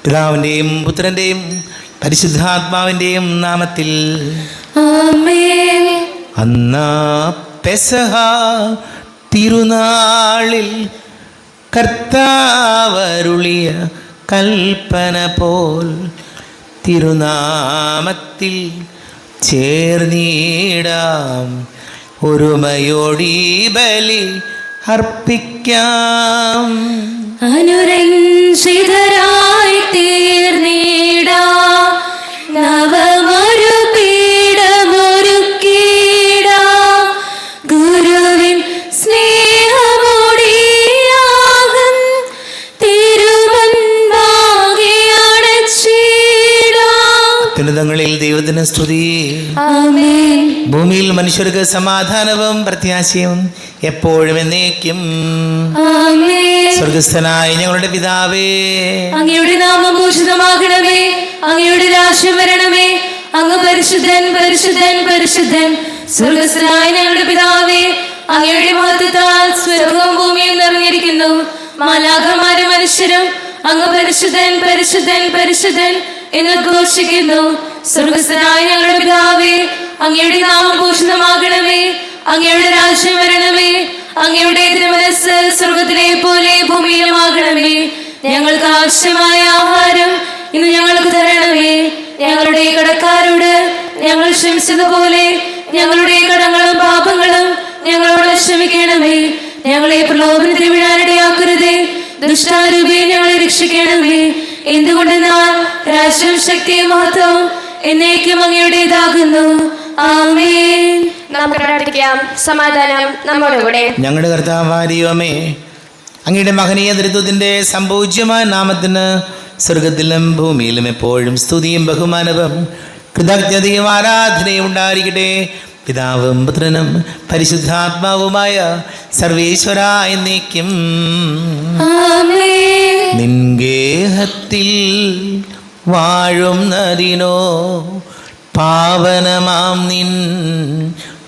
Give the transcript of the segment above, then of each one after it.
പിതാവിൻ്റെയും പുത്രൻ്റെയും പരിശുദ്ധാത്മാവിൻ്റെയും നാമത്തിൽ ആമേൻ. അന്നാ പെസഹ തിരുനാളിൽ കർത്താവരുളിയ കൽപ്പന പോൽ തിരുനാമത്തിൽ ചേർന്നിടാം, ഒരുമയോടി ബലി അർപ്പിക്കാം. അനുരഞ്ജിതരായി തീർന്നിടാം, നവമൊരു പീഠമൊരുക്കിടാം. ഗുരുവിൻ സ്നേഹമൊടിയാകും തിരുമുൻപാകെ അണച്ചിടാം. അത്യുന്നതങ്ങളിൽ ദൈവത്തിന് സ്തുതി. ആമേൻ. ഭൂമിയിൽ മനുഷ്യർക്ക് സമാധാനവും പ്രത്യാശയും എപ്പോഴും എന്നേക്കും. ആമേൻ. സ്വർഗസ്ഥനായ ഞങ്ങളുടെ പിതാവേ, അങ്ങയുടെ നാമം ഭൂഷിതമാകണമേ, അങ്ങയുടെ രാജ്യം വരണമേ. അങ്ങ് പരിശുദ്ധൻ പരിശുദ്ധൻ പരിശുദ്ധൻ. സ്വർഗസ്ഥനായ ഞങ്ങളുടെ പിതാവേ, അങ്ങയുടെ മഹത്വത്താൽ സ്വർഗവും ഭൂമിയും നിറഞ്ഞിരിക്കുന്നു. മാലാഖമാരും മനുഷ്യരും അങ്ങ് പരിശുദ്ധൻ പരിശുദ്ധൻ പരിശുദ്ധൻ എന്ന് ഘോഷിക്കുന്നു. സ്വർഗസ്ഥനായ ഞങ്ങളുടെ പിതാവേ, അങ്ങയുടെ നാമം ഭൂഷിതമാകണമേ, അങ്ങയുടെ രാജ്യം വരണമേ. അങ്ങയുടെ തിരുമനസ്സ് സ്വർഗത്തിലെ പോലെ ഭൂമിയിലുമാകണമേ. ഞങ്ങൾക്ക് ആവശ്യമായ ആഹാരം ഇന്ന് ഞങ്ങൾക്ക് തരണമേ. ഞങ്ങളുടെ കടക്കാരോട് ഞങ്ങൾ ക്ഷമിച്ചതുപോലെ ഞങ്ങളുടെ കടങ്ങളും പാപങ്ങളും ഞങ്ങളോട് ക്ഷമിക്കണമേ. ഞങ്ങളെ പ്രലോഭനത്തിൽ വീഴാനിടയാക്കരുതേ, ദുഷ്ടാരൂപിയെ ഞങ്ങളെ രക്ഷിക്കണമേ. എന്തുകൊണ്ടെന്നാൽ രാജ്യവും ശക്തിയും മഹത്വവും എന്നേക്കും അങ്ങയുടേതാകുന്നു. ആമേൻ. നമുക്ക് പ്രാർത്ഥിക്കാം. സമാധാനം നമ്മോട് കൂടെ. ഞങ്ങളുടെ കർത്താവാരിയോമേ, അങ്ങയുടെ മഹനീയ ദൃത്വത്തിൻ്റെ സംപൂജ്യമായ നാമത്തിന് സ്വർഗത്തിലും ഭൂമിയിലും എപ്പോഴും സ്തുതിയും ബഹുമാനവും കൃതജ്ഞതയും ആരാധനയും ഉണ്ടായിരിക്കട്ടെ. പിതാവും പുത്രനും പരിശുദ്ധാത്മാവുമായ സർവേശ്വര എന്നേക്കും. ആമേൻ. നിൻഗേഹത്തിൽ വാഴുന്നതിനോ പാവനമാം നിൻ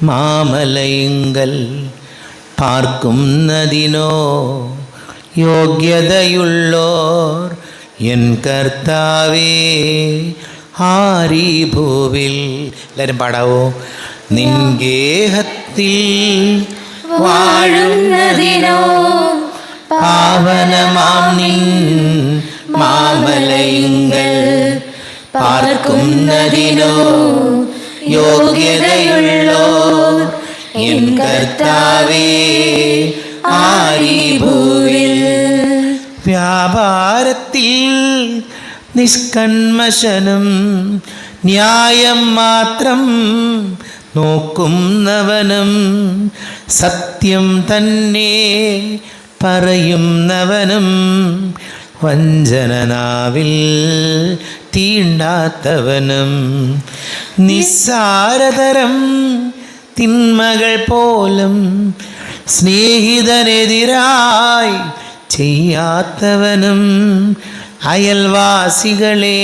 മാമലയിങ്കൽ പാർക്കുന്നതിനോ യോഗ്യതയുള്ളോർ എൻ കർത്താവേ ആരീ ഭൂവിൽ. എല്ലാവരും പാടാവോ? നിൻഗേഹത്തിൽ വാഴുന്നതിനോ പാവനമാം നിൻ മാമലയിങ്കൽ പാർക്കുന്നതിനോ യോഗ്യതയുള്ളോർ എൻ കർത്താവേ ആരീ ഭൂവിൽ. വ്യാപാരത്തിൽ നിഷ്കന്മശനും ന്യായം മാത്രം നോക്കുന്നവനും സത്യം തന്നെ പറയുന്നവനും വഞ്ചനനാവിൽ തീണ്ടാത്തവനും നിസ്സാരതരം തിന്മകൾ പോലും സ്നേഹിതനെതിരായി ചെയ്യാത്തവനും അയൽവാസികളെ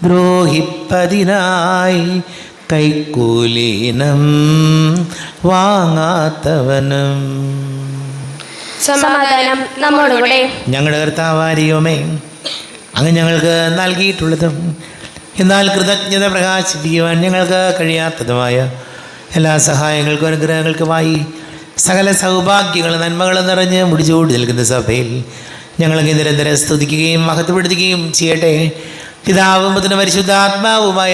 ദ്രോഹിപ്പതിനായി കൈക്കൂലീനം വാങ്ങാത്തവനും. സമാധാനം നമ്മോട് കൂടെ. ഞങ്ങളുടെ കർത്താവാരിയോമേ, അങ്ങ് ഞങ്ങൾക്ക് നൽകിയിട്ടുള്ളതും എന്നാൽ കൃതജ്ഞത പ്രകാശിപ്പിക്കുവാൻ ഞങ്ങൾക്ക് കഴിയാത്തതുമായ എല്ലാ സഹായങ്ങൾക്കും അനുഗ്രഹങ്ങൾക്കുമായി സകല സൗഭാഗ്യങ്ങളും നന്മകളും നിറഞ്ഞ് മുടിച്ചുകൂടി നിൽക്കുന്ന സഭയിൽ ഞങ്ങൾക്ക് നിരന്തരം സ്തുതിക്കുകയും മഹത്വപ്പെടുത്തുകയും ചെയ്യട്ടെ. പിതാവും പുത്രനും പരിശുദ്ധാത്മാവുമായ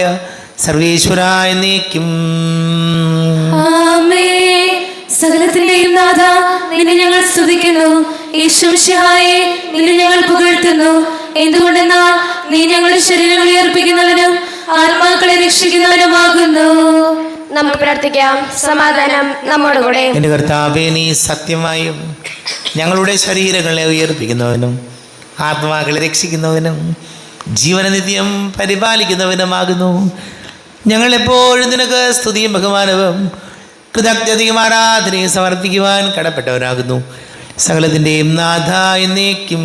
സർവേശ്വര എന്നേക്കും. ആമേൻ. സകലത്തിന്റെയും നാഥ, നിന്നെ ഞങ്ങൾ സ്തുതിക്കുന്നു. ഈശ്വരയെ നിന്നെ ഞങ്ങൾ പുകഴ്ത്തുന്നു. എന്തുകൊണ്ടെന്നാൽ നീ ഞങ്ങളുടെ ശരീരങ്ങളെ ഉയർപ്പിക്കുന്നവനും ആത്മാക്കളെ രക്ഷിക്കുന്നവനുമാകുന്നു. നമുക്ക് പ്രാർത്ഥിക്കാം. സമാധാനം നമ്മോട് കൂടെ. എൻ്റെ കർത്താവേ, നീ സത്യമായും ഞങ്ങളുടെ ശരീരങ്ങളെ ഉയർപ്പിക്കുന്നവനും ആത്മാക്കളെ രക്ഷിക്കുന്നവനും ജീവനനിത്യം പരിപാലിക്കുന്നവനുമാകുന്നു. ഞങ്ങളെപ്പോഴും നിനക്ക് സ്തുതിയും ബഹുമാനവും കൃതജ്ഞതയും ആരാധനയും സമർപ്പിക്കുവാൻ കടപ്പെട്ടവരാകുന്നു. സകലത്തിൻ്റെയും നാഥ എന്നേക്കും.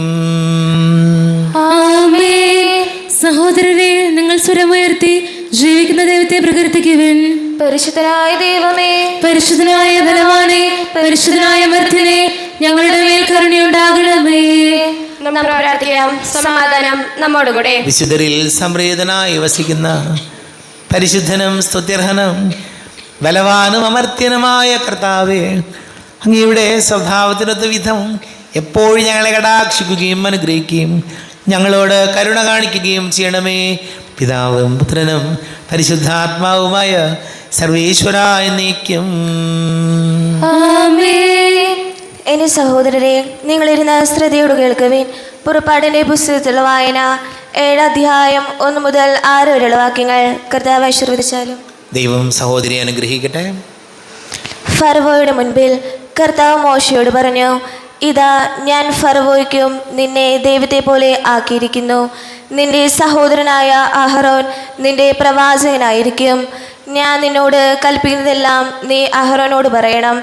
ആമേൻ. സഹോദരരെ, നിങ്ങൾ സ്വരമുയർത്തി ജീവിക്കുന്ന ദൈവത്തെ പ്രകീർത്തിക്കുവിൻ. പരിശുദ്ധനായ ദൈവമേ, പരിശുദ്ധനായ ബലവാനേ, പരിശുദ്ധനായ മർത്യനേ, ഞങ്ങളുടെ മേൽ കരുണയുണ്ടാകണമേ. നമുക്ക് പ്രാർത്ഥിക്കാം. സമാധാനം നമ്മോടുകൂടെ. വിശുദ്ധരിൽ സംപ്രീതനായി വസിക്കുന്ന പരിശുദ്ധനും സ്തുത്യർഹനും ബലവാനും അമർത്യനുമായ കർത്താവേ, അങ്ങയുടെ സ്വഭാവത്തിനൊത്ത വിധം എപ്പോഴും ഞങ്ങളെ കടാക്ഷിക്കുകയും അനുഗ്രഹിക്കുകയും ഞങ്ങളോട് കരുണ കാണിക്കുകയും ചെയ്യണമേ. പിതാവും പുത്രനും പരിശുദ്ധാത്മാവുമായ സർവേശ്വര എന്നേക്കും. ആമേൻ. എന്റെ സഹോദരരെ, നിങ്ങളിരുന്ന ശ്രദ്ധയോട് കേൾക്കുവിൻ. പുറപ്പാടിന്റെ പുസ്തകത്തിലുള്ള വായന 7 അധ്യായം 1 മുതൽ 6 വരെയുള്ള വാക്യങ്ങൾ കർത്താവ് ആശീർവദിച്ചാലും. ദൈവം സഹോദരിയെ അനുഗ്രഹിക്കട്ടെ. ഫറവോയുടെ മുൻപിൽ കർത്താവ് മോശയോട് പറഞ്ഞു, ഇതാ ഞാൻ ഫറവോയ്ക്കും നിന്നെ ദൈവത്തെ പോലെ ആക്കിയിരിക്കുന്നു. നിന്റെ സഹോദരനായ അഹറോൻ നിന്റെ പ്രവാചകനായിരിക്കും. ഞാൻ നിന്നോട് കൽപ്പിക്കുന്നതെല്ലാം നീ അഹറോനോട് പറയണം.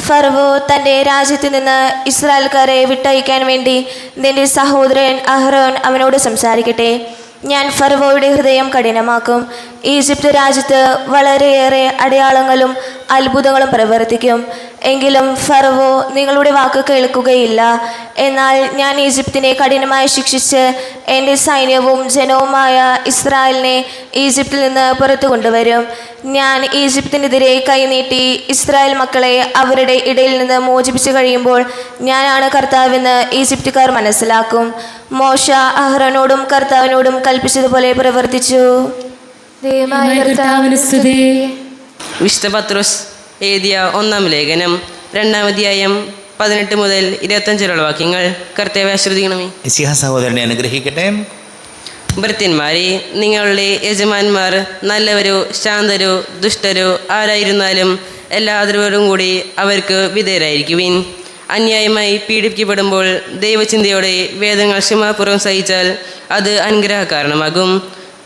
ഫറവോ തൻ്റെ രാജ്യത്ത് നിന്ന് ഇസ്രായേൽക്കാരെ വിട്ടയക്കാൻ വേണ്ടി നിന്റെ സഹോദരൻ അഹറോൻ അവനോട് സംസാരിക്കട്ടെ. ഞാൻ ഫറവോയുടെ ഹൃദയം കഠിനമാക്കും. ഈജിപ്ത് രാജ്യത്ത് വളരെയേറെ അടയാളങ്ങളും അത്ഭുതങ്ങളും പ്രവർത്തിക്കും. എങ്കിലും ഫറവോ നിങ്ങളുടെ വാക്ക് കേൾക്കുകയില്ല. എന്നാൽ ഞാൻ ഈജിപ്തിനെ കഠിനമായി ശിക്ഷിച്ച് എൻ്റെ സൈന്യവും ജനവുമായ ഇസ്രായേലിനെ ഈജിപ്തിൽ നിന്ന് പുറത്തു കൊണ്ടുവരും. ഞാൻ ഈജിപ്തിനെതിരെ കൈനീട്ടി ഇസ്രായേൽ മക്കളെ അവരുടെ ഇടയിൽ നിന്ന് മോചിപ്പിച്ചു കഴിയുമ്പോൾ ഞാനാണ് കർത്താവെന്ന് ഈജിപ്തുകാർ മനസ്സിലാക്കും. മോശ അഹ്റോനോടും കർത്താവിനോടും കൽപ്പിച്ചതുപോലെ പ്രവർത്തിച്ചു. കർത്താവിന് സ്തുതി. വിശുദ്ധ പത്രോസ് എഴുതിയ 1-ാം ലേഖനം 2-ാം അധ്യായം 18 മുതൽ 25 വരെയുള്ള വാക്യങ്ങൾ കർത്താവെ ആശ്രദിക്കണമേ. യേശുവ സഹോദരനെ അനുഗ്രഹിക്കട്ടെ. ഭൃത്യന്മാരെ, നിങ്ങളുടെ യജമാന്മാർ നല്ലവരോ ശാന്തരോ ദുഷ്ടരോ ആരായിരുന്നാലും എല്ലാവരോടും കൂടി അവർക്ക് വിധേയരായിരിക്കുവിൻ. അന്യായമായി പീഡിപ്പിക്കപ്പെടുമ്പോൾ ദൈവചിന്തയോടെ വേദങ്ങൾ ക്ഷമാപൂർവ്വം സഹിച്ചാൽ അത് അനുഗ്രഹ കാരണമാകും.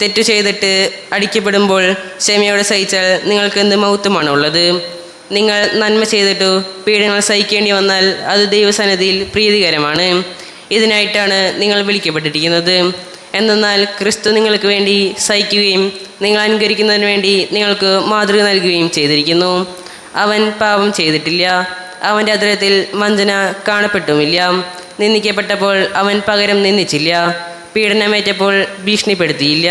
തെറ്റു ചെയ്തിട്ട് അടിക്കപ്പെടുമ്പോൾ ക്ഷമയോടെ സഹിച്ചാൽ നിങ്ങൾക്ക് എന്ത് മഹത്വമാണുള്ളത്? നിങ്ങൾ നന്മ ചെയ്തിട്ടു പീഡനങ്ങൾ സഹിക്കേണ്ടി വന്നാൽ അത് ദൈവസന്നിധിയിൽ പ്രീതികരമാണ്. ഇതിനായിട്ടാണ് നിങ്ങൾ വിളിക്കപ്പെട്ടിരിക്കുന്നത്. എന്തെന്നാൽ ക്രിസ്തു നിങ്ങൾക്ക് വേണ്ടി സഹിക്കുകയും നിങ്ങൾ അനുകരിക്കുന്നതിന് വേണ്ടി നിങ്ങൾക്ക് മാതൃക നൽകുകയും ചെയ്തിരിക്കുന്നു. അവൻ പാപം ചെയ്തിട്ടില്ല, അവൻ്റെ അധരത്തിൽ വഞ്ചന കാണപ്പെട്ടുമില്ല. നിന്ദിക്കപ്പെട്ടപ്പോൾ അവൻ പകരം നിന്ദിച്ചില്ല, പീഡനമേറ്റപ്പോൾ ഭീഷണിപ്പെടുത്തിയില്ല.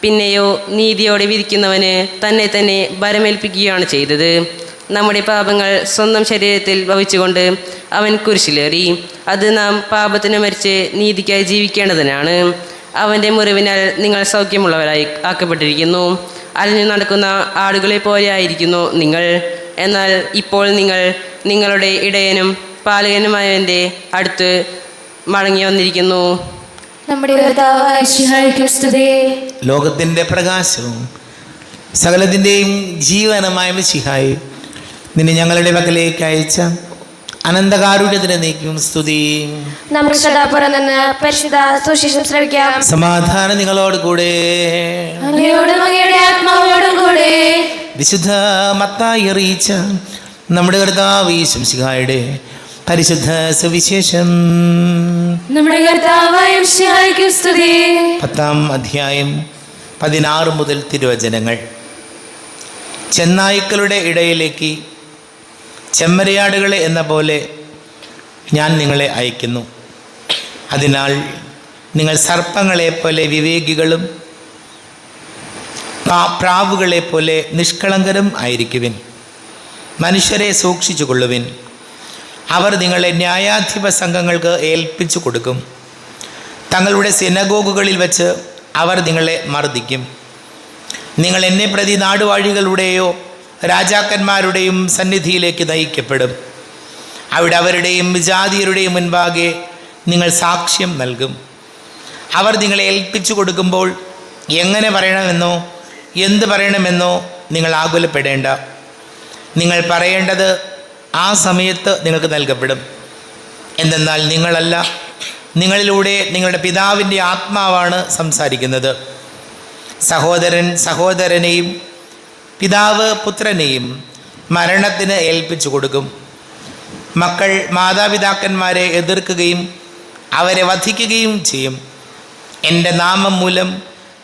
പിന്നെയോ നീതിയോടെ വിധിക്കുന്നവന് തന്നെ തന്നെ ഭരമേൽപ്പിക്കുകയാണ് ചെയ്തത്. നമ്മുടെ പാപങ്ങൾ സ്വന്തം ശരീരത്തിൽ വഹിച്ചുകൊണ്ട് അവൻ കുരിശിലേറി. അത് നാം പാപത്തിന് മരിച്ച് നീതിക്കായി ജീവിക്കേണ്ടതിനാണ്. അവൻ്റെ മുറിവിനാൽ നിങ്ങൾ സൗഖ്യമുള്ളവരായി ആക്കപ്പെട്ടിരിക്കുന്നു. അലഞ്ഞു നടക്കുന്ന ആടുകളെ പോലെ ആയിരിക്കുന്നു നിങ്ങൾ. എന്നാൽ ഇപ്പോൾ നിങ്ങൾ നിങ്ങളുടെ ഇടയനും പാലകനുമായവൻ്റെ അടുത്ത് മടങ്ങി വന്നിരിക്കുന്നു. നമ്മുടെ കർത്താവായ മിശിഹായ്ക്ക് സ്തുതി. ലോകത്തിൻ്റെ പ്രകാശവും സകലത്തിൻ്റെയും ജീവനമായ മിശിഹായി നിന്നെ ഞങ്ങളുടെ പക്കലേക്ക് അയച്ച അനന്തകാരുണ്യത്തിന് നീക്കും സ്തുതി. നമുക്ക് സദാപുരം നിന്ന് പരിശുദ്ധ സുവിശേഷം ശ്രവിക്കാം. സമാധാനം നിങ്ങളോട് കൂടെ. അങ്ങയോടും അങ്ങയുടെ ആത്മാവോടും കൂടെ. വിശുദ്ധ മത്തായി അറിയിച്ച നമ്മുടെ കർത്താവ് ശംസിഹായുടെ പരിശുദ്ധ സുവിശേഷം. നമ്മുടെ കർത്താവായ മിശിഹായ്ക്ക് സ്തുതി. 10-ാം അധ്യായം 16 മുതൽ തിരുവചനങ്ങൾ. ചെന്നായ്ക്കളുടെ ഇടയിലേക്ക് ചെമ്മരിയാടുകളെ എന്ന പോലെ ഞാൻ നിങ്ങളെ അയക്കുന്നു. അതിനാൽ നിങ്ങൾ സർപ്പങ്ങളെപ്പോലെ വിവേകികളും പ്രാവുകളെപ്പോലെ നിഷ്കളങ്കരും ആയിരിക്കുവിൻ. മനുഷ്യരെ സൂക്ഷിച്ചു കൊള്ളുവിൻ. അവർ നിങ്ങളെ ന്യായാധിപ സംഘങ്ങൾക്ക് ഏൽപ്പിച്ചു കൊടുക്കും. തങ്ങളുടെ സിനഗോഗുകളിൽ വച്ച് അവർ നിങ്ങളെ മർദ്ദിക്കും. നിങ്ങൾ എന്നെ പ്രതി നാടുവാഴികളുടെയോ രാജാക്കന്മാരുടെയും സന്നിധിയിലേക്ക് നയിക്കപ്പെടും. അവിടെ അവരുടെയും വിജാതിയരുടെയും മുൻപാകെ നിങ്ങൾ സാക്ഷ്യം നൽകും. അവർ നിങ്ങളെ ഏൽപ്പിച്ചു കൊടുക്കുമ്പോൾ എങ്ങനെ പറയണമെന്നോ എന്ത് പറയണമെന്നോ നിങ്ങൾ ആകുലപ്പെടേണ്ട. നിങ്ങൾ പറയേണ്ടത് ആ സമയത്ത് നിങ്ങൾക്ക് നൽകപ്പെടും. എന്തെന്നാൽ നിങ്ങളല്ല, നിങ്ങളിലൂടെ നിങ്ങളുടെ പിതാവിൻ്റെ ആത്മാവാണ് സംസാരിക്കുന്നത്. സഹോദരൻ സഹോദരനെയും പിതാവ് പുത്രനെയും മരണത്തിന് ഏൽപ്പിച്ചു കൊടുക്കും. മക്കൾ മാതാപിതാക്കന്മാരെ എതിർക്കുകയും അവരെ വധിക്കുകയും ചെയ്യും. എൻ്റെ നാമം മൂലം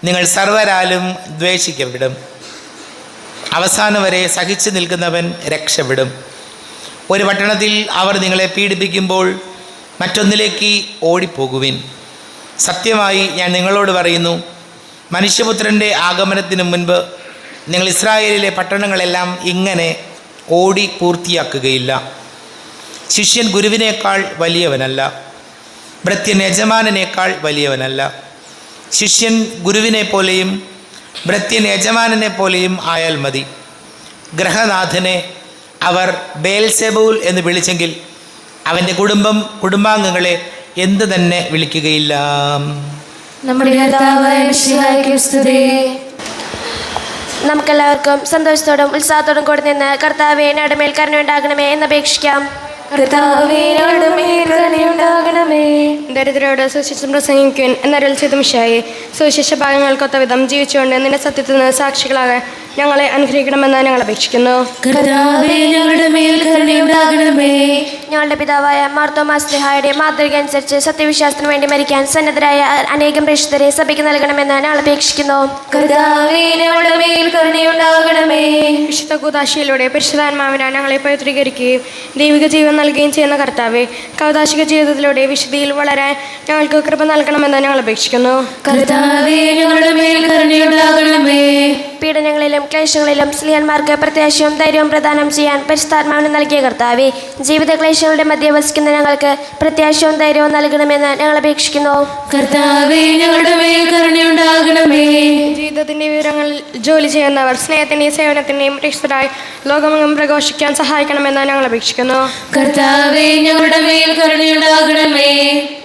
നിങ്ങൾ സർവരാലും ദ്വേഷിക്കപ്പെടും. അവസാനം വരെ സഹിച്ചു നിൽക്കുന്നവൻ രക്ഷപ്പെടും. ഒരു പട്ടണത്തിൽ അവർ നിങ്ങളെ പീഡിപ്പിക്കുമ്പോൾ മറ്റൊന്നിലേക്ക് ഓടിപ്പോകുവിൻ. സത്യമായി ഞാൻ നിങ്ങളോട് പറയുന്നു, മനുഷ്യപുത്രൻ്റെ ആഗമനത്തിന് മുൻപ് നിങ്ങൾ ഇസ്രായേലിലെ പട്ടണങ്ങളെല്ലാം ഇങ്ങനെ ഓടി പൂർത്തിയാക്കുകയില്ല. ശിഷ്യൻ ഗുരുവിനേക്കാൾ വലിയവനല്ല, ഭൃത്യൻ യജമാനനേക്കാൾ വലിയവനല്ല. ശിഷ്യൻ ഗുരുവിനെ പോലെയും ഭൃത്യൻ യജമാനനെ പോലെയും ആയാൽ മതി. ഗ്രഹനാഥനെ അവർ ബേൽസെബൂൽ എന്ന് വിളിച്ചെങ്കിൽ അവൻ്റെ കുടുംബാംഗങ്ങളെ എന്ത് തന്നെ വിളിക്കുകയില്ല. നമ്മുടെ കർത്താവായ മിശിഹായ്ക്ക് സ്തുതി. നമുക്കെല്ലാവർക്കും സന്തോഷത്തോടും ഉത്സാഹത്തോടും കൂടി നിന്ന് കർത്താവേ ഞങ്ങളുടെ മേൽ കരുണയുണ്ടാകണമേ എന്ന് അപേക്ഷിക്കാം. കർത്താവേ ഞങ്ങളുടെ മേൽ കരുണയുണ്ടാകണമേ. ദരിദ്രരോട് സുവിശേഷം പ്രസംഗിക്കുവാൻ എന്നരുൾ ചെയ്ത മിശിഹായേ, സുവിശേഷ ഭാഗങ്ങൾക്കൊത്ത വിധം ജീവിച്ചുകൊണ്ട് നിന്റെ സത്യത്തിൽ നിന്ന് സാക്ഷികളാകാൻ ഞങ്ങളെ അനുഗ്രഹിക്കണമെന്ന് ഞങ്ങൾ അപേക്ഷിക്കുന്നു. കർത്താവേ ഞങ്ങളുടെ മേൽ കരുണയുണ്ടാകണമേ. ഞങ്ങളുടെ പിതാവായ മാർത്തോമാസ്ലിഹായുടെ മാതൃക അനുസരിച്ച് സത്യവിശ്വാസത്തിന് വേണ്ടി മരിക്കാൻ സന്നദ്ധരായ അനേകം പ്രേക്ഷിതരെ സഭയ്ക്ക് നൽകണമെന്ന് ഞങ്ങൾ അപേക്ഷിക്കുന്നു. കർത്താവേ ഞങ്ങളുടെ മേൽ കരുണയുണ്ടാകണമേ. വിശുദ്ധ കൂദാശയിലൂടെ പരിശുദ്ധാത്മാവിനാൽ ഞങ്ങളെ പവിത്രീകരിക്കുകയും ദൈവിക ജീവൻ നൽകുകയും ചെയ്യുന്ന കർത്താവേ, കൗദാശിക ജീവിതത്തിലൂടെ വിശുദ്ധിയിൽ വളരാൻ ഞങ്ങൾക്ക് കൃപ നൽകണമെന്ന് ഞങ്ങൾ അപേക്ഷിക്കുന്നു. കർത്താവേ ഞങ്ങളുടെ മേൽ കരുണയുണ്ടാകണമേ. പീഡനങ്ങളിലും ക്ലേശങ്ങളിലും സ്ത്രീയന്മാർക്ക് പ്രത്യാശയും ധൈര്യവും പ്രദാനം ചെയ്യാൻ പരിശുദ്ധാത്മാവിന് നൽകിയ കർത്താവേ, ജീവിത ക്ലേശങ്ങളുടെ മധ്യ വസിക്കുന്ന ഞങ്ങൾക്ക് പ്രത്യാശയും ധൈര്യവും നൽകണമെന്ന് ഞങ്ങൾ അപേക്ഷിക്കുന്നു. കർത്താവേ ഞങ്ങളുടെ മേൽ കരുണയുണ്ടാകണമേ. ജീവിതത്തിന്റെ വിവരങ്ങളിൽ ജോലി ചെയ്യുന്നവർ സ്നേഹത്തിന്റെയും സേവനത്തിന്റെയും പ്രേക്ഷിതരായി ലോകമെങ്ങും പ്രഘോഷിക്കാൻ സഹായിക്കണമെന്ന് ഞങ്ങൾ അപേക്ഷിക്കുന്നു. കർത്താവേ ഞങ്ങളുടെ മേൽ കരുണയുണ്ടാകണമേ.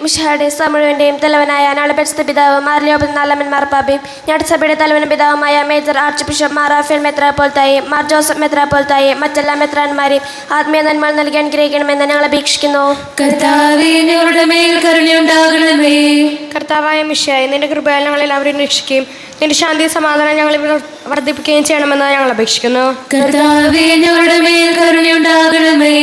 മിശിഹായുടെ മുഴുവന്റെയും തലവനായ ഞങ്ങളുടെ പരിശുദ്ധ പിതാവ് മാർലിയോബൻ നാലാമൻ മാർപ്പാപ്പയും ഞങ്ങളുടെ സഭയുടെ തലവനും പിതാവുമായ major archbishop Mar Raphael മെത്രാപ്പോൽത്തായും മാർ ജോസഫ് മെത്രാപ്പോൽത്തായും മറ്റെല്ലാ മെത്രാന്മാരെയും ആത്മീയ നന്മകൾ നൽകി അനുഗ്രഹിക്കണമെന്ന് ഞങ്ങൾ അപേക്ഷിക്കുന്നു. കർത്താവേ ഞങ്ങളുടെ മേൽ കരുണയുണ്ടാകണമേ. കർത്താവായ മിശിഹായേ, നിന്റെ കൃപയാൽ ഞങ്ങൾ എല്ലാവരെയും രക്ഷിക്കുകയും നിന്റെ ശാന്തി സമാധാനം ഞങ്ങളെ വർദ്ധിപ്പിക്കുകയും ചെയ്യണമെന്ന് ഞങ്ങൾ അപേക്ഷിക്കുന്നു. കർത്താവേ ഞങ്ങളുടെ മേൽ കരുണയുണ്ടാകണമേ.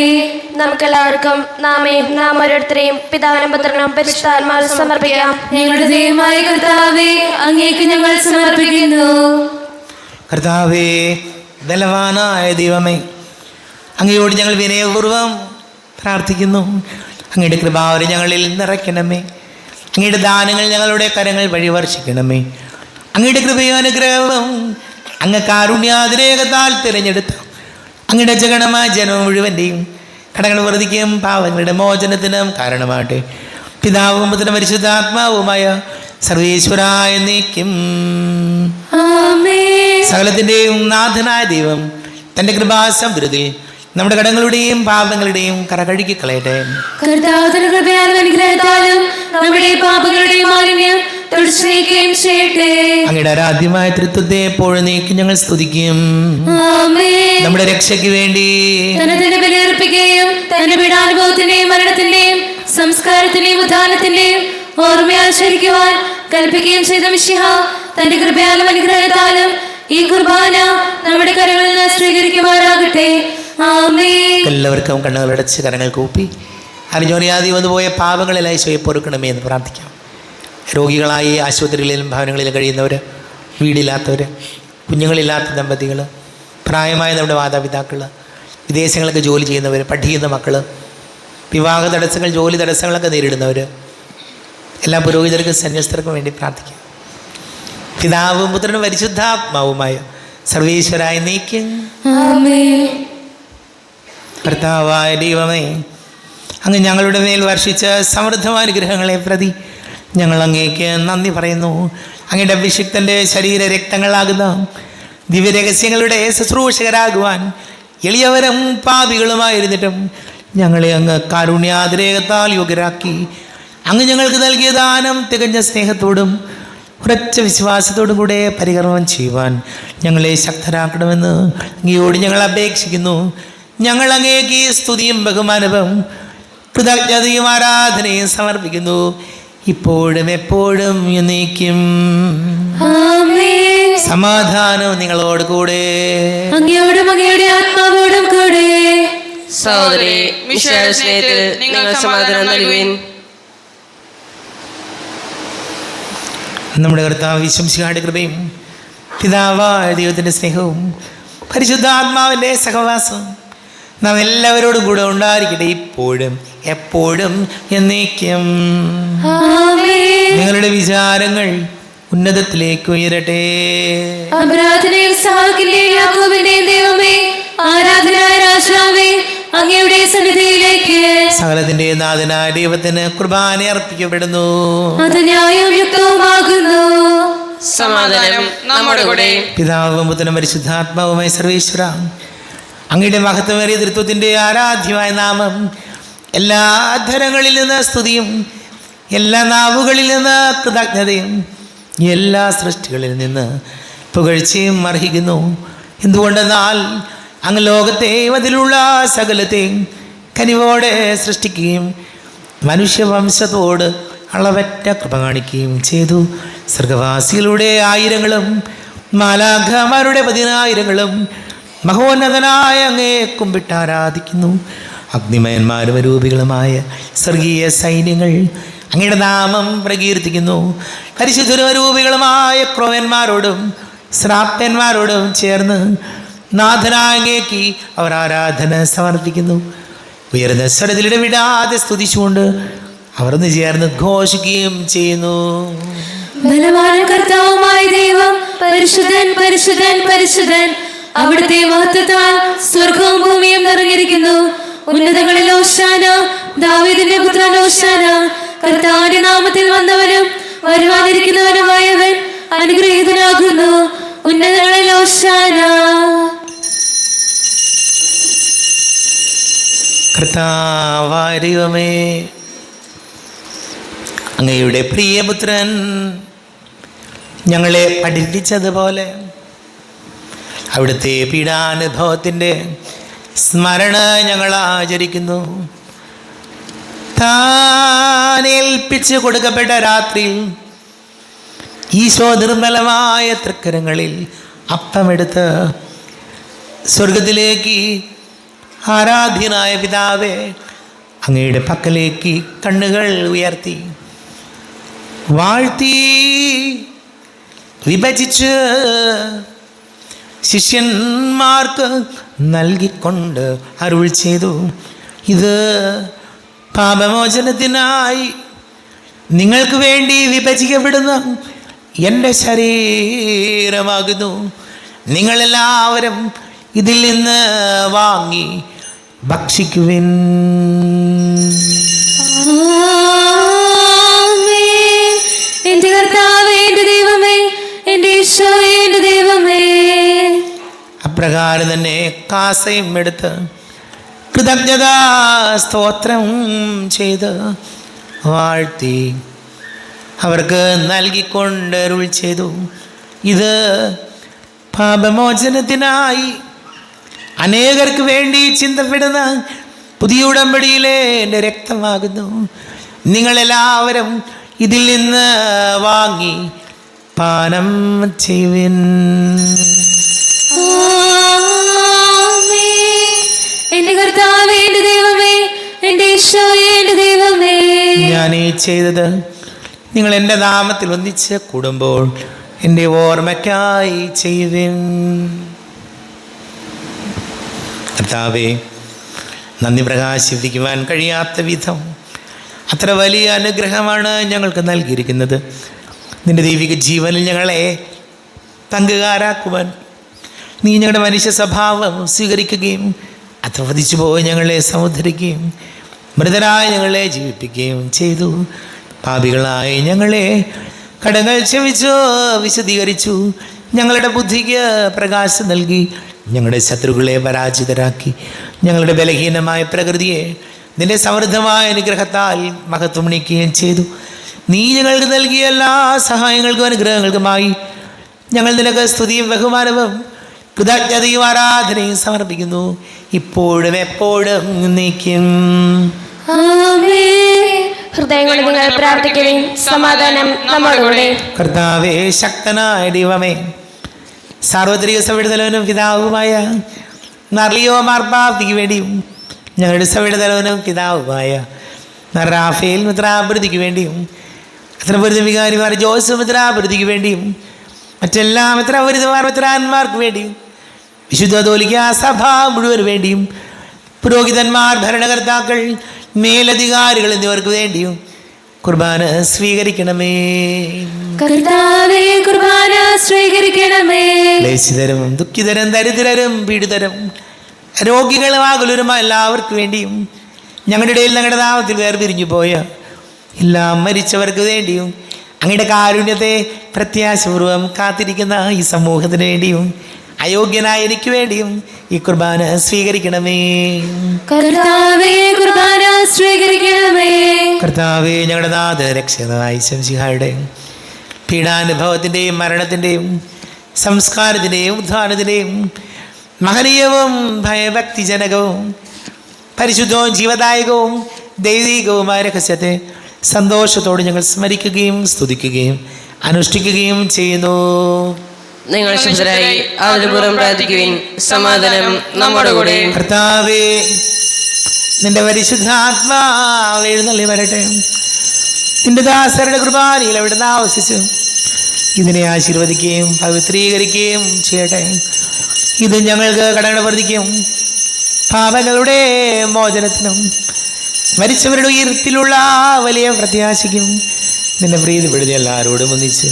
നമുക്കെല്ലാവർക്കും നാം ഓരോരുത്തരെയും പിതാവിനും പുത്രനും പരിശുദ്ധാത്മാവിനും സമർപ്പിക്കാം. ഞങ്ങളുടെ ദൈവമായ കർത്താവേ, അങ്ങേക്ക് ഞങ്ങൾ സമർപ്പിക്കുന്നു. കർത്താവേ, ബലവാനായ ദൈവമേ, അങ്ങയോട് ഞങ്ങൾ വിനയപൂർവ്വം പ്രാർത്ഥിക്കുന്നു. അങ്ങയുടെ കൃപാവരെ ഞങ്ങളിൽ നിറയ്ക്കണമേ. അങ്ങയുടെ ദാനങ്ങൾ ഞങ്ങളുടെ കരങ്ങൾ വഴി വർഷിക്കണമേ. അങ്ങയുടെ കൃപയും അനുഗ്രഹവും അങ്ങ് കാരുണ്യാതിരേകത്താൽ തിരഞ്ഞെടുത്ത അങ്ങയുടെ ജഗണമായ ജനവും മുഴുവൻ്റെയും കടങ്ങൾ വർദ്ധിക്കും പാവങ്ങളുടെ മോചനത്തിനും കാരണമാട്ടെ. പിതാവും പുത്രനും പരിശുദ്ധാത്മാവുമായ സർവേശ്വരായ നീക്കും. സകലത്തിൻ്റെയും നാഥനായ ദൈവം തൻ്റെ കൃപാസമുദ്രത്തിൽ നമ്മുടെ കടങ്ങളുടെയും പാപങ്ങളുടെയും കറ കഴുകി കളയട്ടെ. കർത്താവിന്റെ കൃപയാലും അനുഗ്രഹത്താലും നമ്മുടെ പാപങ്ങളുടെയും മാലിന്യം തുടച്ചുനീക്കുകയും ചെയ്യട്ടെ. അങ്ങയുടെ ആരാധ്യമായ തൃത്വത്തെ എപ്പോഴും നീക്കി ഞങ്ങൾ സ്തുതിക്കും. നമ്മുടെ രക്ഷയ്ക്ക് വേണ്ടി തന്നെ ബലിയർപ്പിക്കുകയും തന്റെ പീഡാനുഭവത്തിന്റെയും മരണത്തിന്റെയും സംസ്കാരത്തിന്റെയും ഉദ്ധാനത്തിന്റെയും ഓർമ്മയാചരിക്കുവാൻ കൽപ്പിക്കുകയും ചെയ്ത മിശിഹ തന്റെ കൃപയാലും അനുഗ്രഹത്താലും ഈ കുർബാന നമ്മുടെ കരങ്ങളിൽ നിന്ന് സ്വീകരിക്കുമാറാകട്ടെ. ആമേൻ. എല്ലാവർക്കും കണ്ണുകളടച്ച് കരങ്ങൾ കൂപ്പി അറിഞ്ഞോറിയാതെ വന്നുപോയ പാപങ്ങളെല്ലാം ഈശോയെ പൊറുക്കണമേ എന്ന് പ്രാർത്ഥിക്കാം. രോഗികളായി ആശുപത്രികളിലും ഭവനങ്ങളിലും കഴിയുന്നവർ, വീടില്ലാത്തവർ, കുഞ്ഞുങ്ങളില്ലാത്ത ദമ്പതികൾ, പ്രായമായ നമ്മുടെ മാതാപിതാക്കൾ, വിദേശങ്ങളിലൊക്കെ ജോലി ചെയ്യുന്നവർ, പഠിക്കുന്ന മക്കൾ, വിവാഹ തടസ്സങ്ങൾ, ജോലി തടസ്സങ്ങളൊക്കെ നേരിടുന്നവർ, എല്ലാ പുരോഹിതർക്കും സന്യസ്തർക്കും വേണ്ടി പ്രാർത്ഥിക്കാം. പിതാവും പുത്രനും പരിശുദ്ധാത്മാവുമായ സർവേശ്വരായ നീക്കും. കർത്താവായ ദൈവമേ, അങ്ങ് ഞങ്ങളുടെ മേൽ വർഷിച്ച സമൃദ്ധമായ അനുഗ്രഹങ്ങളെ പ്രതി ഞങ്ങൾ അങ്ങേക്ക് നന്ദി പറയുന്നു. അങ്ങയുടെ അഭിഷിക്തൻ്റെ ശരീര രക്തങ്ങളാകുന്ന ദിവ്യരഹസ്യങ്ങളുടെ ശുശ്രൂഷകരാകുവാൻ എളിയവരും പാപികളുമായിരുന്നിട്ടും ഞങ്ങളെ അങ്ങ് കാരുണ്യാതിരേകത്താൽ യോഗ്യരാക്കി. അങ്ങ് ഞങ്ങൾക്ക് നൽകിയ ദാനം തികഞ്ഞ സ്നേഹത്തോടും ഉറച്ച വിശ്വാസത്തോടും കൂടെ പരികർമ്മം ചെയ്യുവാൻ ഞങ്ങളെ ശക്തരാക്കണമെന്ന് അങ്ങയോട് ഞങ്ങൾ അപേക്ഷിക്കുന്നു. ഞങ്ങൾ അങ്ങേക്ക് സ്തുതിയും ബഹുമാനവും കൃതജ്ഞതയും ആരാധനയും സമർപ്പിക്കുന്നു, ഇപ്പോഴും എപ്പോഴും എന്നേക്കും. സമാധാനം നിങ്ങളോട് കൂടെ, അങ്ങയോടും അങ്ങയുടെ ആത്മാവോടും കൂടെ. സഹോദരി, മിശിഹായുടെ സ്നേഹത്തിൽ നിങ്ങൾ സമാധാനം നൽകുവിൻ. നമ്മുടെ കർത്താവ് ഈശോമിശിഹായുടെ കൃപയും പിതാവായ ദൈവത്തിൻ്റെ സ്നേഹവും പരിശുദ്ധാത്മാവിൻ്റെ സഹവാസവും നാം എല്ലാവരോടും കൂടെ ഉണ്ടായിരിക്കട്ടെ, ഇപ്പോഴും എപ്പോഴും എന്നേക്കും. ആമേൻ. നിങ്ങളുടെ വിചാരങ്ങൾ ഉന്നതത്തിലേക്ക് ഉയരട്ടെ. അപരാധനയും സഹാക്കിന്റെയും യാക്കോബിന്റെയും ദൈവമേ, ആരാധനായ രാജാവേ, അങ്ങയുടെ സന്നിധിയിലേക്ക് സകലത്തിന്റെ നാഥനായ ദൈവത്തിന് കുർബാന അർപ്പിക്കപ്പെടുന്നു. അത് ന്യായവും യുക്തവുമാകുന്നു. സമാധാനം നമ്മുടെ കൂടെ. പിതാവും പുത്രനും പരിശുദ്ധാത്മാവുമായ സർവേശ്വര, അങ്ങയുടെ മഹത്വമേറിയ തൃത്വത്തിൻ്റെ ആരാധ്യമായ നാമം എല്ലാ ധരങ്ങളിൽ നിന്ന് സ്തുതിയും എല്ലാ നാവുകളിൽ നിന്ന് കൃതജ്ഞതയും എല്ലാ സൃഷ്ടികളിൽ നിന്ന് പുകഴ്ചയും അർഹിക്കുന്നു. എന്തുകൊണ്ടെന്നാൽ അങ്ങ് ലോകത്തെ അതിലുള്ള സകലത്തെയും കനിവോടെ സൃഷ്ടിക്കുകയും മനുഷ്യവംശത്തോട് അളവറ്റ കൃപ കാണിക്കുകയും ചെയ്തു. സ്വർഗവാസികളുടെ ആയിരങ്ങളും മാലാഖമാരുടെ 10,000ങ്ങളും മഹോന്നതനായ അങ്ങേ കുമ്പിട്ട് ആരാധിക്കുന്നു. അഗ്നിമയന്മാരും അരൂപികളുമായ സ്വർഗീയ സൈന്യങ്ങൾ അങ്ങയുടെ നാമം പ്രകീർത്തിക്കുന്നു. പരിശുദ്ധരൂപികളുമായ ക്രോവന്മാരോടും ശ്രാപ്യന്മാരോടും ചേർന്ന് നാഥനായ അങ്ങേക്ക് അവർ ആരാധന സമർപ്പിക്കുന്നു. ഉയർന്ന സ്വരത്തിലിടവിടാതെ സ്തുതിച്ചുകൊണ്ട് അവർ ഒന്ന് ചേർന്ന് ഘോഷിക്കുകയും ചെയ്യുന്നു. ബലവാനും കർത്താവുമായ ദൈവം പരിശുദ്ധൻ പരിശുദ്ധൻ പരിശുദ്ധൻ. അവിടുത്തെ മഹത്വത്താൽ സ്വർഗവും ഭൂമിയും നിറഞ്ഞിരിക്കുന്നു. ഉന്നതങ്ങളിൽ ഓശാന, ദാവീദിന്റെ പുത്രൻ ഓശാന. കർത്താവിന്റെ നാമത്തിൽ വന്നവനും വരുവാനിരിക്കുന്നവനുമായവൻ അനുഗ്രഹീതനാകുന്നു. ഉന്നതങ്ങളിൽ ഓശാന. കർത്താവായ ദൈവമേ, അങ്ങയുടെ പ്രിയപുത്രൻ ഞങ്ങളെ പഠിപ്പിച്ചതുപോലെ അവിടുത്തെ പീഡാനുഭവത്തിൻ്റെ സ്മരണ ഞങ്ങൾ ആചരിക്കുന്നു. താൻ ഏൽപ്പിച്ച് കൊടുക്കപ്പെട്ട രാത്രിയിൽ ഈശോ നിർമ്മലമായ തൃക്കരങ്ങളിൽ അപ്പമെടുത്ത് സ്വർഗത്തിലേക്ക് ആരാധ്യനായ പിതാവേ അങ്ങയുടെ പക്കലേക്ക് കണ്ണുകൾ ഉയർത്തി വാഴ്ത്തി വിഭജിച്ച് ശിഷ്യന്മാർക്ക് നൽകിക്കൊണ്ട് അരുൾ ചെയ്തു, ഇത് പാപമോചനത്തിനായി നിങ്ങൾക്ക് വേണ്ടി വിഭജിക്കപ്പെടുന്ന എൻ്റെ ശരീരമാകുന്നു. നിങ്ങളെല്ലാവരും ഇതിൽ നിന്ന് വാങ്ങി ഭക്ഷിക്കുവിൻ. ആമേൻ. എന്റെ കർത്താവേ, എന്റെ ദൈവമേ, എന്റെ ഈശോയേ, എന്റെ ദൈവമേ. അപ്രകാരം തന്നെ കാസയും എടുത്ത് കൃതജ്ഞതാ സ്തോത്രം ചെയ്ത് വാഴ്ത്തി അവർക്ക് നൽകിക്കൊണ്ട് അരുൾ ചെയ്തു, ഇത് പാപമോചനത്തിനായി അനേകർക്ക് വേണ്ടി ചിന്തപ്പെടുന്ന പുതിയ ഉടമ്പടിയിലെ എൻ്റെ രക്തമാകുന്നു. നിങ്ങളെല്ലാവരും ഇതിൽ നിന്ന് വാങ്ങി പാനം ചെയ്യുവിൻ. ആമേൻ. എന്റെ കർത്താവേ, എന്റെ ദൈവമേ, എന്റെ ഈശോയേ, എന്റെ ദൈവമേ. ഞാൻ ഈ ചെയ്തത് നിങ്ങൾ എൻ്റെ നാമത്തിൽ ഒന്നിച്ച് കൂടുമ്പോൾ എൻ്റെ ഓർമ്മയ്ക്കായി ചെയ്യുവിൻ. കർത്താവേ, നന്ദി പ്രകാശിപ്പിക്കുവാൻ കഴിയാത്ത വിധം അത്ര വലിയ അനുഗ്രഹമാണ് ഞങ്ങൾക്ക് നൽകിയിരിക്കുന്നത്. നിൻ്റെ ദൈവിക ജീവനിൽ ഞങ്ങളെ പങ്കുകാരാക്കുവാൻ നീ ഞങ്ങളുടെ മനുഷ്യ സ്വഭാവം സ്വീകരിക്കുകയും അധപതിച്ചു പോയി ഞങ്ങളെ സമുദ്ധരിക്കുകയും മൃതരായ ഞങ്ങളെ ജീവിപ്പിക്കുകയും ചെയ്തു. പാപികളായി ഞങ്ങളെ കടങ്ങൾ ക്ഷമിച്ചു വിശദീകരിച്ചു. ഞങ്ങളുടെ ബുദ്ധിക്ക് പ്രകാശം നൽകി ഞങ്ങളുടെ ശത്രുക്കളെ പരാജിതരാക്കി. ഞങ്ങളുടെ ബലഹീനമായ പ്രകൃതിയെ നിന്റെ സമൃദ്ധമായ അനുഗ്രഹത്താൽ മഹത്വമണിക്കുകയും ചെയ്തു. നീ ഞങ്ങൾക്ക് നൽകിയ എല്ലാ സഹായങ്ങൾക്കും അനുഗ്രഹങ്ങൾക്കുമായി ഞങ്ങൾ നിനക്ക് സ്തുതിയും ബഹുമാനവും കൃതജ്ഞതയും ആരാധനയും സമർപ്പിക്കുന്നു, ഇപ്പോഴും എപ്പോഴും നീക്കും. ആമേൻ. ഹൃദയം കൊണ്ട് നിങ്ങൾ പ്രാർത്ഥിക്കുകയും സമാധാനം നമ്മോടുകൂടെ. കർത്താവേ, ശക്തനായ ദൈവമേ, സാർവത്രിക സഭയുടെ തലവനും പിതാവുമായ നർലിയോ മാർപ്പാപ്പിക്ക് വേണ്ടിയും ഞങ്ങളുടെ സഭയുടെ തലവനും പിതാവുമായ റാഫേൽ മിത്രാപൃതിക്ക് വേണ്ടിയും അത്രപുരിത വികാരിമാർ ജോസഫ് മിത്രാപൃതിക്ക് വേണ്ടിയും മറ്റെല്ലാ മിത്രാപുരിതമാർ മിത്രാന്മാർക്ക് വേണ്ടിയും വിശുദ്ധ കത്തോലിക്കാ സഭ മുഴുവൻ വേണ്ടിയും പുരോഹിതന്മാർ, ഭരണകർത്താക്കൾ, മേലധികാരികൾ എന്നിവർക്ക് വേണ്ടിയും കുർബാന സ്വീകരിക്കണമേ. കർത്താവേ, കുർബാന സ്വീകരിക്കണമേ. ക്ലേശിതരും ദുഃഖിതരും ദരിദ്രരും പീഡിതരും രോഗികളും ആകുലരുമായ എല്ലാവർക്കും വേണ്ടിയും ഞങ്ങളുടെ ഇടയിൽ ഞങ്ങളുടെ നാമത്തിൽ വേർപിരിഞ്ഞു പോയ എല്ലാം മരിച്ചവർക്ക് വേണ്ടിയും അങ്ങയുടെ കാരുണ്യത്തെ പ്രത്യാശപൂർവം കാത്തിരിക്കുന്ന ഈ സമൂഹത്തിന് വേണ്ടിയും അയോഗ്യനായ എനിക്ക് വേണ്ടിയും ഈ കുർബാന സ്വീകരിക്കണമേ. കർത്താവേ, കുർബാന സ്വീകരിക്കണമേ. കർത്താവേ, ഞങ്ങളുടെ നാഥ രക്ഷകനായ ശംസിഹായുടെ പീഡാനുഭവത്തിൻ്റെയും മരണത്തിൻ്റെയും സംസ്കാരത്തിൻ്റെയും ഉദ്ധാനത്തിൻ്റെയും മഹനീയവും ഭയഭക്തിജനകവും പരിശുദ്ധവും ജീവദായകവും ദൈവികവുമായ രഹസ്യത്തെ സന്തോഷത്തോടെ ഞങ്ങൾ സ്മരിക്കുകയും സ്തുതിക്കുകയും അനുഷ്ഠിക്കുകയും ചെയ്യുന്നു. നിങ്ങൾ ശുദ്ധരായി ആദരപൂർവ്വം പ്രാർത്ഥിക്കുവിൻ. സമാധാനം നമ്മുടെ കൂടെ. കർത്താവേ, നിന്റെ പരിശുദ്ധാത്മാവ് എഴുന്നള്ളി വരട്ടെ. നിന്റെ ദാസരുടെ കുർബാനയിൽ അവിടുന്ന് ആവസിച്ചു ഇതിനെ ആശീർവദിക്കുകയും പവിത്രീകരിക്കുകയും ചെയ്യട്ടെ. ഇത് ഞങ്ങൾക്ക് കടകടവർദ്ധിക്കും പാപങ്ങളുടെ മോചനത്തിനും മരിച്ചവരുടെ ഉയർത്തിലുള്ള വലിയ പ്രത്യാശയ്ക്കും നിന്നെ പ്രീതിപ്പെടുത്തി എല്ലാവരോടും ഒന്നിച്ച്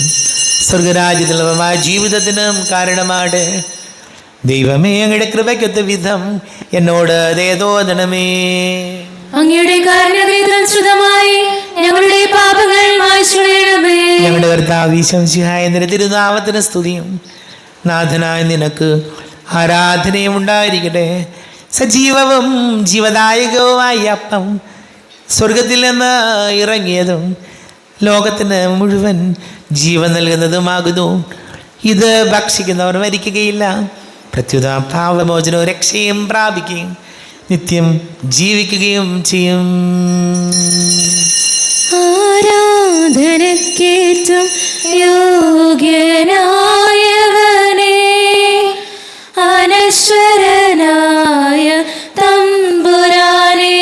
സ്വർഗരാജ്യത്തിലുള്ളമായ ജീവിതത്തിനും കാരണമാടെ. ദൈവമേ, അങ്ങയുടെ കൃപയ്ക്കൊത്ത വിധം എന്നോട് ദയ തോന്നണമേ. അങ്ങയുടെ കാരുണ്യതനുസൃതമായി ഞങ്ങളുടെ പാപങ്ങൾ മായ്ച്ചു കളയണമേ. ഞങ്ങളുടെ കർത്താവ് ഈശോമിശിഹായ നിന്റെ തിരുനാമത്തിന് സ്തുതിയും നാഥനായ നിനക്ക് ആരാധനയും ഉണ്ടായിരിക്കട്ടെ. സജീവവും ജീവദായകവുമായ അപ്പം സ്വർഗത്തിൽ നിന്ന് ഇറങ്ങിയതും ലോകത്തിന് മുഴുവൻ ജീവൻ നൽകുന്നതുമാകുന്നു. ഇത് ഭക്ഷിക്കുന്നവർ മരിക്കുകയില്ല, പ്രത്യുത പാപമോചനവും രക്ഷയും പ്രാപിക്കുകയും നിത്യം ജീവിക്കുകയും ചെയ്യും. ആരാധനക്കേറ്റം യോഗ്യനായവനേ, അനശ്വരനായ തമ്പുരാനേ,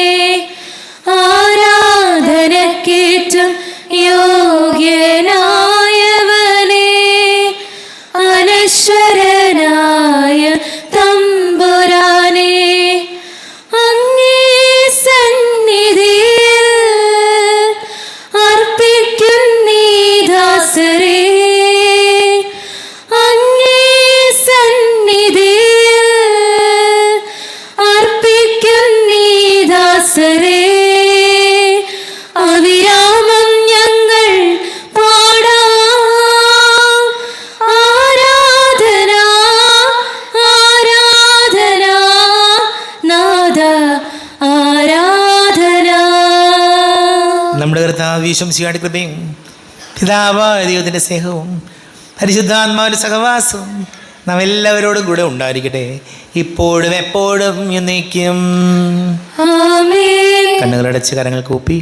ആരാധനക്കേറ്റം യോഗ്യനായവനേ, അനശ്വരനായ തമ്പുരാനേ, അങ്ങേ സന്നിധിയിൽ അർപ്പിക്കുന്നീ ദാസരേ, അങ്ങേ സന്നിധിയിൽ അർപ്പിക്കുന്നീ ദാസരേ, അവിരാമം ഞങ്ങൾ പാടാം ആരാധന ആരാധന നാദ ആരാധന. നമ്മുടെ കർത്താവ് ഈശോമിശിഹായുടെ കൃപയും പിതാവായ ദൈവത്തിൻ്റെ സ്നേഹവും പരിശുദ്ധാത്മാവിൻ്റെ സഹവാസവും നാം എല്ലാവരോടും കൂടെ ഉണ്ടായിരിക്കട്ടെ, ഇപ്പോഴും എപ്പോഴും എന്നേക്കും. ആമേൻ. കണ്ണുകളടച്ച് കരങ്ങൾ കൂപ്പി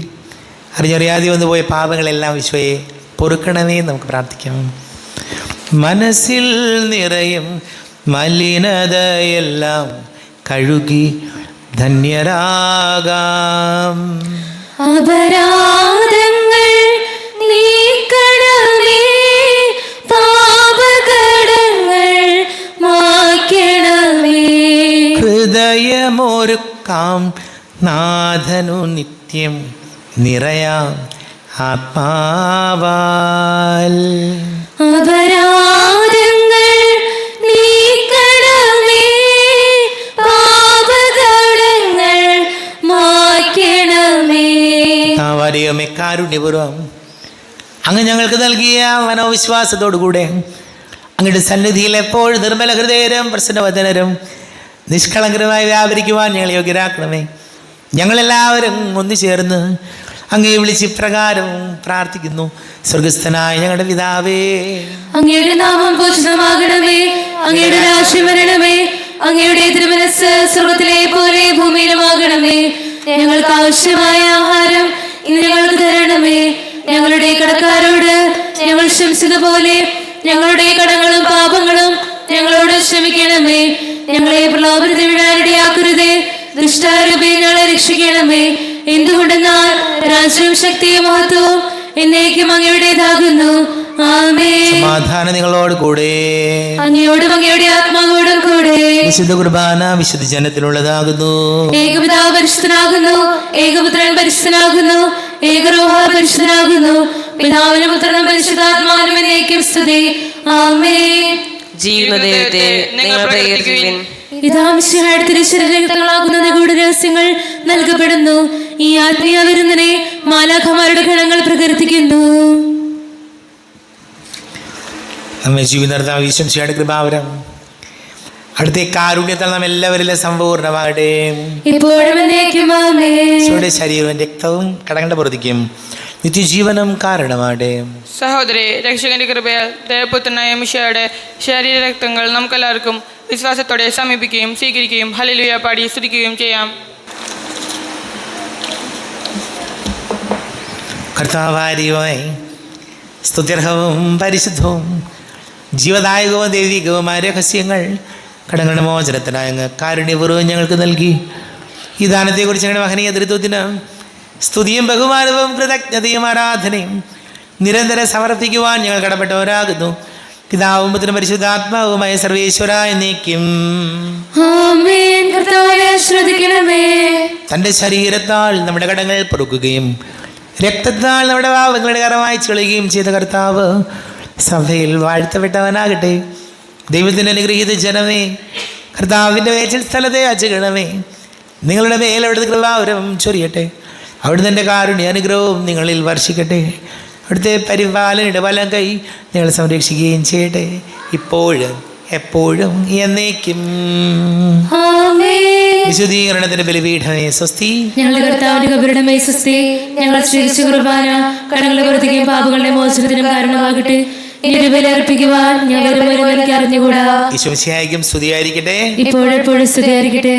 അറിഞ്ഞറിയാതെ വന്നു പോയ പാപങ്ങളെല്ലാം ഈശോയെ പൊറുക്കണമേ നമുക്ക് പ്രാർത്ഥിക്കാം. മനസ്സിൽ നിറയും മലിനതയെല്ലാം കഴുകി ധന്യരാകാം. അപരാധങ്ങൾ നീക്കണമേ, പാപകടങ്ങൾ മായ്ക്കണമേ. ഹൃദയമൊരുക്കാം നാഥനു നിത്യം നിറയാം ആത്മാവാൽ. അപരാധങ്ങൾ നീക്കണമേ, പാപകടങ്ങൾ മായ്ക്കണമേ. ദൈവമേ, കാരുണ്യപൂർവ്വം അങ്ങ് ഞങ്ങൾക്ക് നൽകിയ മനോവിശ്വാസത്തോടുകൂടെ അങ്ങയുടെ സന്നിധിയിൽ എപ്പോഴും നിർമ്മല ഹൃദയരും പ്രസന്നവദനരും നിഷ്കളങ്കരമായി വ്യാപരിക്കുവാൻ ഞങ്ങളെ യോഗ്യരാക്കണമേ. ഞങ്ങളെല്ലാവരും ഒന്നു ചേർന്ന് അങ്ങയെ വിളിച്ച് ഇപ്രകാരം പ്രാർത്ഥിക്കുന്നു. സ്വർഗസ്ഥനായ ഞങ്ങളുടെ പിതാവേ, അങ്ങയുടെ നാമം പൂജിതമാകണമേ, അങ്ങയുടെ രാജ്യം വരണമേ, അങ്ങയുടെ തിരുമനസ്സ് സ്വർഗത്തിലെ പോലെ ഭൂമിയിലുമാകണമേ. ഞങ്ങൾക്ക് ആവശ്യമായ ആഹാരം ഇന്ന് ഞങ്ങൾക്ക് തരണമേ. ഞങ്ങളുടെ കടക്കാരോട് ഞങ്ങൾ ക്ഷമിച്ചതുപോലെ ഞങ്ങളുടെ കടങ്ങളും പാപങ്ങളും ഞങ്ങളോട് ക്ഷമിക്കണമേ. ഞങ്ങളെ പ്രലോഭനത്തിൽ വീഴാനിടയാക്കരുതേ, ദുഷ്ടാരൂപേ ഞങ്ങളെ രക്ഷിക്കണമേ. എന്തുകൊണ്ടെന്നാൽ രാജ്യവും ശക്തിയും മഹത്വവും എന്നേക്കും അങ്ങയുടേതാകുന്നു. ആമേൻ. സമാധാനം നിങ്ങളോട് കൂടെ. അങ്ങയോടും അങ്ങയുടെ ആത്മാവോടും കൂടെ. വിശുദ്ധ കുർബാന വിശുദ്ധ ജനത്തിനുള്ളതാകുന്നു. ഏകപിതാവ് പരിശുദ്ധനാകുന്നു, ഏകപുത്രൻ പരിശുദ്ധനാകുന്നു, ഏകരൂഹ പരിശുദ്ധനാകുന്നു. പിതാവിനും പുത്രനും പരിശുദ്ധാത്മാവിനും എന്നേക്കും സ്തുതി. ആമേൻ. ജീവന ദൈവത്തെ നിങ്ങൾ പ്രകീർത്തിക്കുവിൻ. ഇതാ മിശിഹായുടെ തിരുശരീരങ്ങളാകുന്ന നിഗൂഢ രഹസ്യങ്ങൾ നൽകപ്പെടുന്നു. ഈ ആത്മീയ വിരുന്നിനെ മാലാഖമാരുടെ ഗണങ്ങൾ പ്രകീർത്തിക്കുന്നു. നമ്മെ ജീവിതം ഈശ്വംശിയുടെ കൃപാവരം അടുത്ത കാരുണ്യത്താൽ നാം എല്ലാവരിലും സമ്പൂർണ്ണമാകട്ടെ. ഇപ്പോഴും എന്നേക്കും ആമേൻ. ഈശോയുടെ ശരീരവും രക്തവും കടങ്ങളുടെ പൊറുതിക്കും നിത്യജീവനം കാരണമാകട്ടെ. സഹോദരി, രക്ഷകന്റെ കൃപയാൽ ദേവപുത്രനായ മിശിഹായുടെ ശരീരരക്തങ്ങൾ നമുക്കെല്ലാവർക്കും വിശ്വാസത്തോടെ സമീപിക്കുകയും സ്വീകരിക്കുകയും ഹല്ലേലൂയ പാടി സ്തുതിക്കുകയും ചെയ്യാം. കർത്താവാരിയുമായി സ്തുത്യർഹവും പരിശുദ്ധവും ജീവദായകവും ദൈവികവുമായ രഹസ്യങ്ങൾ കടങ്ങളുടെ മോചനത്തിനായ അങ്ങ് കാരുണ്യപൂർവ്വം ഞങ്ങൾക്ക് നൽകി. ഈ ദാനത്തെക്കുറിച്ച് ഞങ്ങളുടെ മഹനീയ നേതൃത്വത്തിന് സ്തുതിയും ബഹുമാനവും കൃതജ്ഞതയും ആരാധനയും നിരന്തരം സമർപ്പിക്കുവാൻ ഞങ്ങൾ കടപ്പെട്ടവരാകുന്നു. പിതാവും പുത്രനും പരിശുദ്ധാത്മാവുമായ സർവേശ്വര എന്നേക്കും. ആമേൻ. കർത്താവേ, ശ്രദ്ധിക്കണമേ. തൻ്റെ ശരീരത്താൽ നമ്മുടെ കടങ്ങൾ പൊറുക്കുകയും രക്തത്താൽ നമ്മുടെ പാപങ്ങളുടെ കരമായി ചെളുകയും ചെയ്ത കർത്താവ് സഭയിൽ വാഴ്ത്തപ്പെട്ടവനാകട്ടെ. ദൈവത്തിൻ്റെ അനുഗ്രഹീത ജനമേ, കർത്താവിൻ്റെ വേച്ചിൽ സ്ഥലത്തെ അജഗണമേ, നിങ്ങളുടെ മേൽ അവിടുത്തെ കൃപാവരം ചൊരിയട്ടെ. അവിടുന്ന് എൻ്റെ കാരുണ്യ അനുഗ്രഹവും നിങ്ങളിൽ വർഷിക്കട്ടെ. അവിടുത്തെ പരിപാലനയുടെ വലം കൈ നിങ്ങൾ സംരക്ഷിക്കുകയും ചെയ്യട്ടെ, ഇപ്പോഴും എപ്പോഴും എന്നേക്കും. ആമേൻ. വിശുദ്ധീകരണത്തിന്റെ ബലിപീഠമേ സ്വസ്തി. ഞങ്ങളുടെ കർത്താവിന്റെ കബറിടമേ സ്വസ്തി. ഞങ്ങൾ സ്വീകരിച്ച കുർബാന കടങ്ങളുടെ പുറത്തേക്കും പാപങ്ങളുടെ മോചനത്തിനും കാരണമാകട്ടെ. ഇനി ബലി അർപ്പിക്കുവാൻ ഞങ്ങൾ അറിഞ്ഞുകൂടാ. ഈശോ മിശിഹായ്ക്കും സ്തുതിയായിരിക്കട്ടെ. ഇപ്പോഴെപ്പോഴും സ്തുതിയായിരിക്കട്ടെ.